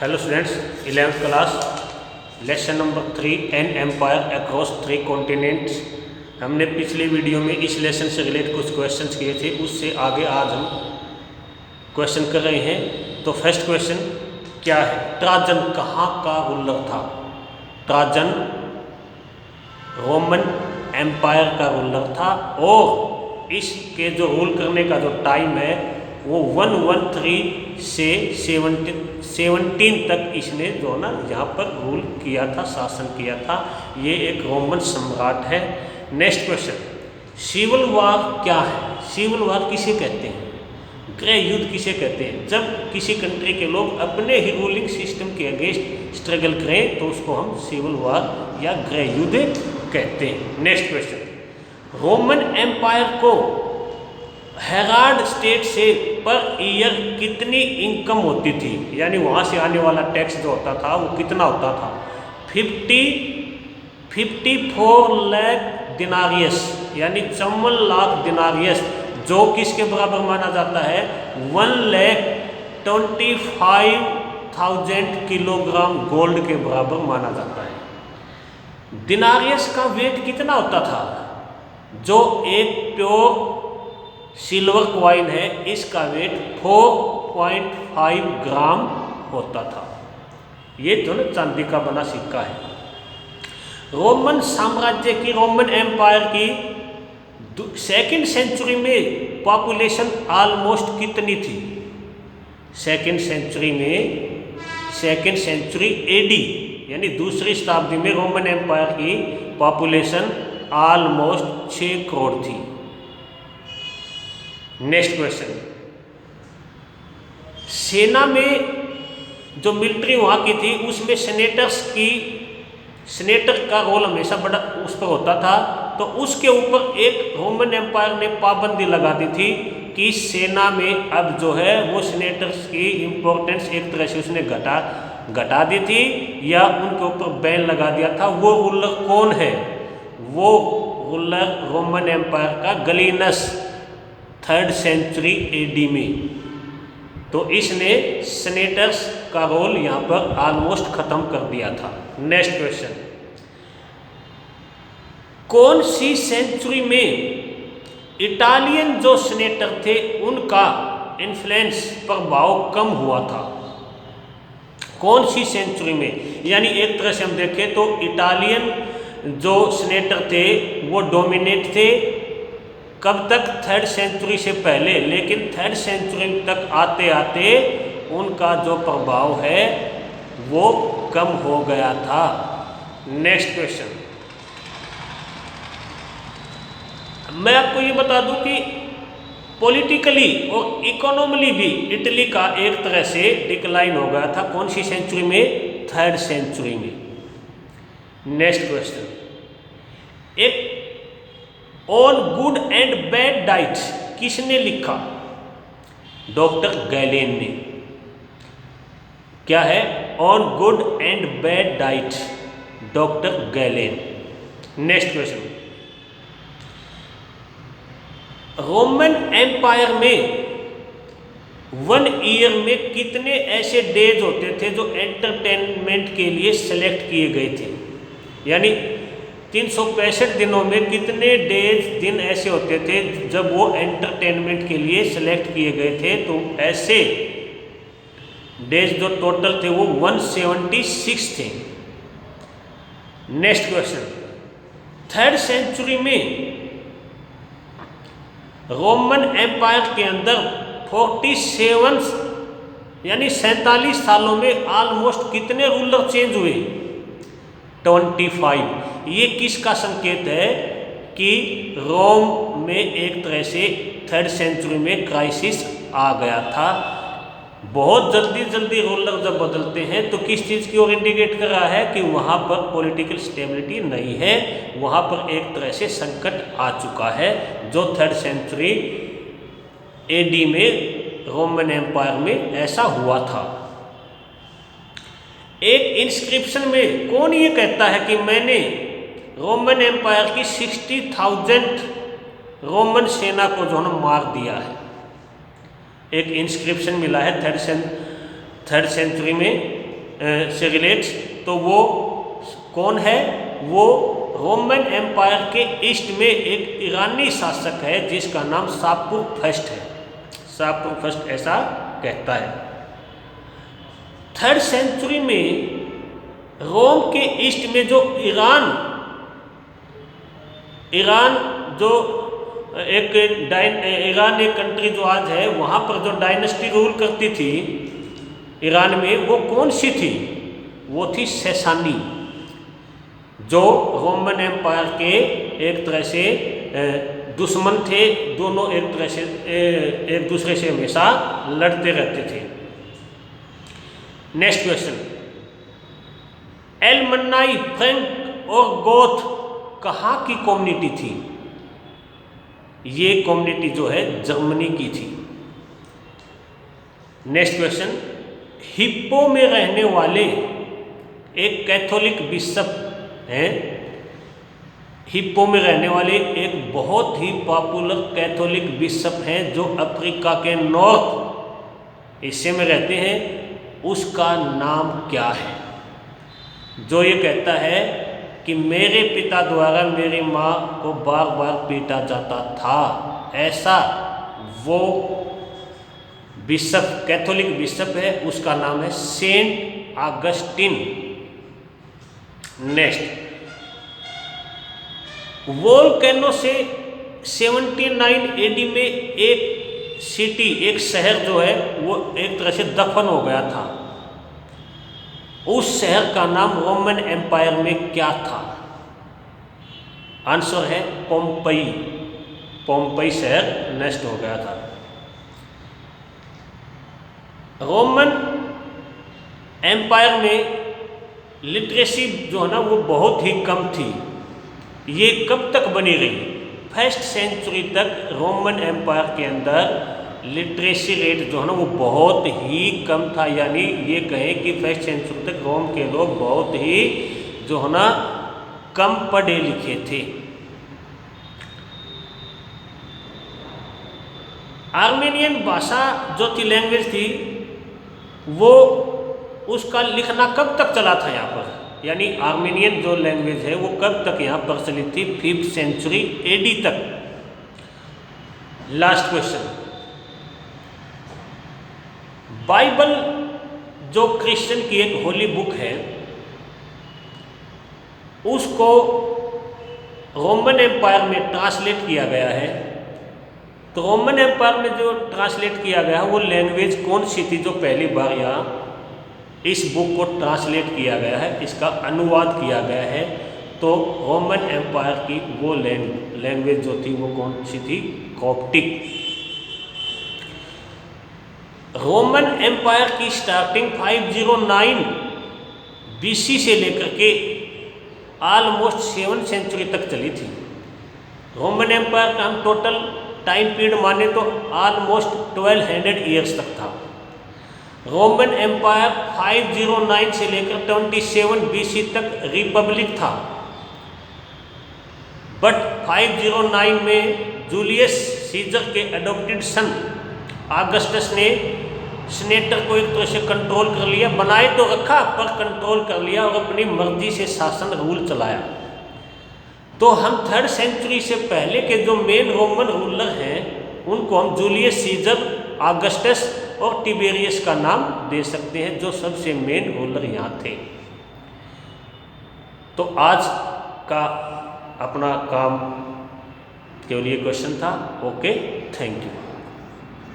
Hello students, 11th class lesson number 3 an empire across 3 continents. हमने पिछले video में इस लेसन से रिलेटेड कुछ क्वेश्चंस किए थे, उससे आगे आज हम क्वेश्चन कर रहे हैं। तो फर्स्ट क्वेश्चन क्या है? ट्राजन कहाँ का रूलर था? ट्राजन रोमन एम्पायर का रूलर था और इसके जो रूल करने का जो टाइम है वो 113 से 17 तक इसने जो ना यहाँ पर रूल किया था, शासन किया था। ये एक रोमन सम्राट है। नेक्स्ट क्वेश्चन, सिविल वॉर क्या है? सिविल वॉर किसे कहते हैं? गृह युद्ध किसे कहते हैं? जब किसी कंट्री के लोग अपने ही रूलिंग सिस्टम के अगेंस्ट स्ट्रगल करें तो उसको हम सिविल वॉर या गृह युद्ध कहते हैं। नेक्स्ट क्वेश्चन, रोमन एम्पायर को हेराल्ड स्टेट से पर ईयर कितनी इनकम होती थी? यानी वहाँ से आने वाला टैक्स जो होता था वो कितना होता था? 54 लाख दिनारियस, यानी 54 लाख दिनारियस, जो किसके बराबर माना जाता है? 1,25,000 किलोग्राम गोल्ड के बराबर माना जाता है। दिनारियस का वेट कितना होता था? जो एक प्योर सिल्वर कॉइन है, इसका वेट 4.5 ग्राम होता था। ये जो ना चांदी का बना सिक्का है। रोमन साम्राज्य की, रोमन एम्पायर की सेकेंड सेंचुरी में पॉपुलेशन ऑलमोस्ट कितनी थी? सेकेंड सेंचुरी एडी यानी दूसरी शताब्दी में रोमन एम्पायर की पॉपुलेशन ऑलमोस्ट 6 करोड़ थी। नेक्स्ट क्वेश्चन, सेना में जो मिलिट्री वहाँ की थी उसमें सेनेटर का रोल हमेशा बड़ा उस पर होता था। तो उसके ऊपर एक रोमन एम्पायर ने पाबंदी लगा दी थी कि सेना में अब जो है वो सेनेटर्स की इम्पोर्टेंस एक तरह से उसने घटा दी थी या उनके ऊपर बैन लगा दिया था। वो रूलर कौन है? वो रूलर रोमन एम्पायर का गलीनस, 3rd सेंचुरी एडी में। तो इसने सेनेटर्स का रोल यहाँ पर ऑलमोस्ट खत्म कर दिया था। नेक्स्ट क्वेश्चन, कौन सी सेंचुरी में इटालियन जो सेनेटर थे उनका इन्फ्लुएंस, प्रभाव कम हुआ था? कौन सी सेंचुरी में? यानी एक तरह से हम देखें तो इटालियन जो सेनेटर थे वो डोमिनेट थे कब तक? 3rd सेंचुरी से पहले, लेकिन 3rd सेंचुरी तक आते आते उनका जो प्रभाव है वो कम हो गया था। नेक्स्ट क्वेश्चन, मैं आपको ये बता दूं कि पॉलिटिकली और इकोनॉमिकली भी इटली का एक तरह से डिक्लाइन हो गया था। कौन सी सेंचुरी में? 3rd सेंचुरी में। नेक्स्ट क्वेश्चन, एक on good and bad diet किसने लिखा? डॉक्टर गैलेन ने। क्या है? On good and bad diet, doctor Galen. Next question, Roman empire में 1 ईयर में कितने ऐसे डेज होते थे जो एंटरटेनमेंट के लिए सेलेक्ट किए गए थे? यानी 365 दिनों में कितने दिन ऐसे होते थे जब वो एंटरटेनमेंट के लिए सेलेक्ट किए गए थे? तो ऐसे डेज जो टोटल थे वो 176 थे। नेक्स्ट क्वेश्चन, 3rd सेंचुरी में रोमन एम्पायर के अंदर 47 यानी 47 सालों में ऑलमोस्ट कितने रूलर चेंज हुए? 25। ये किसका संकेत है कि रोम में एक तरह से 3rd सेंचुरी में क्राइसिस आ गया था। बहुत जल्दी रूलर जब बदलते हैं तो किस चीज़ की ओर इंडिकेट कर रहा है कि वहाँ पर पॉलिटिकल स्टेबिलिटी नहीं है, वहाँ पर एक तरह से संकट आ चुका है, जो 3rd सेंचुरी एडी में रोमन एम्पायर में ऐसा हुआ था। एक इंस्क्रिप्शन में कौन ये कहता है कि मैंने रोमन एम्पायर की 60,000 रोमन सेना को जो है मार दिया है? एक इंस्क्रिप्शन मिला है 3rd सेंचुरी में से रिलेट्स, तो वो कौन है? वो रोमन एम्पायर के ईस्ट में एक ईरानी शासक है जिसका नाम शाहपुर फर्स्ट है। शाहपुर फर्स्ट ऐसा कहता है। 3rd सेंचुरी में रोम के ईस्ट में जो ईरान जो ईरान एक कंट्री जो आज है, वहाँ पर जो डायनेस्टी रूल करती थी ईरान में, वो कौन सी थी? वो थी सैसानी, जो रोमन एम्पायर के एक तरह से दुश्मन थे। दोनों एक तरह से एक दूसरे से हमेशा लड़ते रहते थे। नेक्स्ट क्वेश्चन, एलमन्नाई, फ्रैंक और गोथ कहाँ की कम्युनिटी थी? ये कम्युनिटी जो है जर्मनी की थी। नेक्स्ट क्वेश्चन, हिप्पो में रहने वाले एक कैथोलिक बिशप हैं। हिप्पो में रहने वाले एक बहुत ही पॉपुलर कैथोलिक बिशप हैं जो अफ्रीका के नॉर्थ हिस्से में रहते हैं। उसका नाम क्या है? जो ये कहता है कि मेरे पिता द्वारा मेरी माँ को बार बार पीटा जाता था, ऐसा वो बिशप, कैथोलिक बिशप है, उसका नाम है सेंट ऑगस्टिन। नेक्स्ट, वोल्केनो से 79 एडी में एक सिटी, एक शहर जो है वो एक तरह से दफन हो गया था। उस शहर का नाम रोमन एम्पायर में क्या था? आंसर है पोम्पई। पोम्पई शहर नष्ट हो गया था। रोमन एम्पायर में लिटरेसी जो है ना वो बहुत ही कम थी। ये कब तक बनी रही? 1st सेंचुरी तक रोमन एम्पायर के अंदर लिटरेसी रेट जो है ना वो बहुत ही कम था। यानी ये कहें कि 1st सेंचुरी तक रोम के लोग बहुत ही जो है ना कम पढ़े लिखे थे। आर्मेनियन भाषा जो थी, लैंग्वेज थी, वो उसका लिखना कब तक चला था यहाँ पर? यानी आर्मेनियन जो लैंग्वेज है वो कब तक यहाँ प्रचलित थी? 5th सेंचुरी एडी तक। लास्ट क्वेश्चन, बाइबल जो क्रिश्चियन की एक होली बुक है, उसको रोमन एम्पायर में ट्रांसलेट किया गया है। तो रोमन एम्पायर में जो ट्रांसलेट किया गया वो लैंग्वेज कौन सी थी जो पहली बार यहाँ इस बुक को ट्रांसलेट किया गया है, इसका अनुवाद किया गया है? तो रोमन एम्पायर की वो लैंग्वेज जो थी वो कौन सी थी? कॉप्टिक। रोमन एम्पायर की स्टार्टिंग 509 BC से लेकर के ऑलमोस्ट 7th सेंचुरी तक चली थी। रोमन एम्पायर का हम टोटल टाइम पीरियड माने तो ऑलमोस्ट 1200 ईयर्स तक था। रोमन एम्पायर 509 से लेकर 27 BC तक रिपब्लिक था। बट 509 में जूलियस सीजर के अडॉप्टेड सन ऑगस्टस ने सीनेटर को एक तरह से कंट्रोल कर लिया। बनाए तो रखा पर कंट्रोल कर लिया और अपनी मर्जी से शासन रूल चलाया। तो हम 3rd सेंचुरी से पहले के जो मेन रोमन रूलर हैं उनको हम जूलियस सीजर, ऑगस्टस और टिबेरियस का नाम दे सकते हैं, जो सबसे मेन रूलर यहाँ थे। तो आज का अपना काम केवल ये क्वेश्चन था। Okay, thank you.